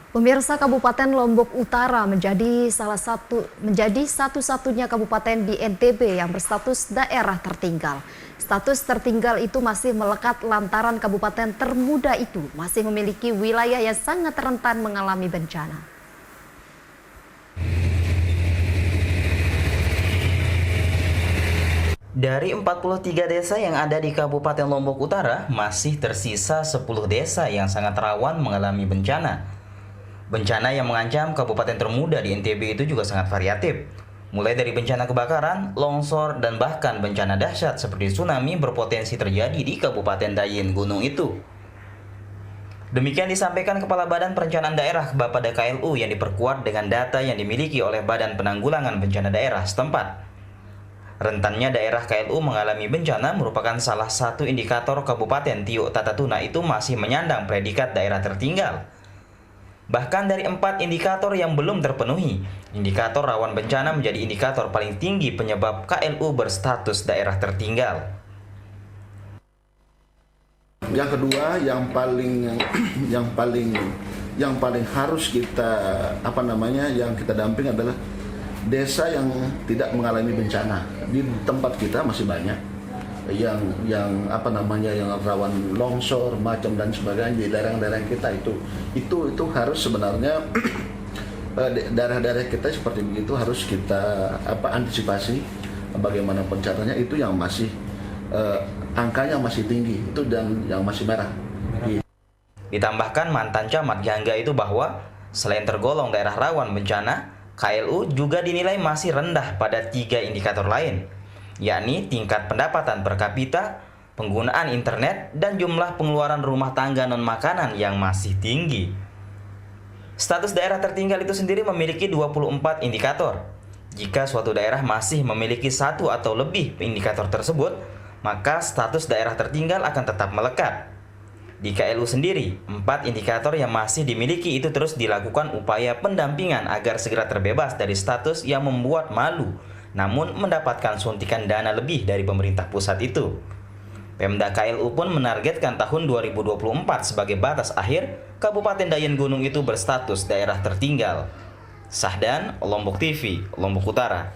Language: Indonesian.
Pemirsa, Kabupaten Lombok Utara menjadi satu-satunya kabupaten di NTB yang berstatus daerah tertinggal. Status tertinggal itu masih melekat lantaran kabupaten termuda itu masih memiliki wilayah yang sangat rentan mengalami bencana. Dari 43 desa yang ada di Kabupaten Lombok Utara, masih tersisa 10 desa yang sangat rawan mengalami bencana. Bencana yang mengancam kabupaten termuda di NTB itu juga sangat variatif. Mulai dari bencana kebakaran, longsor, dan bahkan bencana dahsyat seperti tsunami berpotensi terjadi di Kabupaten Dayen Gunung itu. Demikian disampaikan Kepala Badan Perencanaan Daerah Bapeda KLU yang diperkuat dengan data yang dimiliki oleh Badan Penanggulangan Bencana Daerah setempat. Rentannya daerah KLU mengalami bencana merupakan salah satu indikator Kabupaten Tiuk Tatatuna itu masih menyandang predikat daerah tertinggal. Bahkan dari 4 indikator yang belum terpenuhi, indikator rawan bencana menjadi indikator paling tinggi penyebab KLU berstatus daerah tertinggal. Yang kedua, yang paling harus kita yang kita damping adalah desa yang tidak mengalami bencana. Di tempat kita masih banyak yang rawan longsor macam dan sebagainya di daerah-daerah kita itu harus sebenarnya daerah-daerah kita seperti begitu harus kita antisipasi bagaimana pencatatnya itu yang masih angkanya masih tinggi itu dan yang masih merah. Ditambahkan mantan camat Gangga itu bahwa selain tergolong daerah rawan bencana, KLU juga dinilai masih rendah pada 3 indikator lain, yakni tingkat pendapatan per kapita, penggunaan internet, dan jumlah pengeluaran rumah tangga non-makanan yang masih tinggi. Status daerah tertinggal itu sendiri memiliki 24 indikator. Jika suatu daerah masih memiliki 1 atau lebih indikator tersebut, maka status daerah tertinggal akan tetap melekat. Di KLU sendiri, 4 indikator yang masih dimiliki itu terus dilakukan upaya pendampingan agar segera terbebas dari status yang membuat malu, namun mendapatkan suntikan dana lebih dari pemerintah pusat itu. Pemda KLU pun menargetkan tahun 2024 sebagai batas akhir Kabupaten Dayen Gunung itu berstatus daerah tertinggal. Sahdan, Lombok TV, Lombok Utara.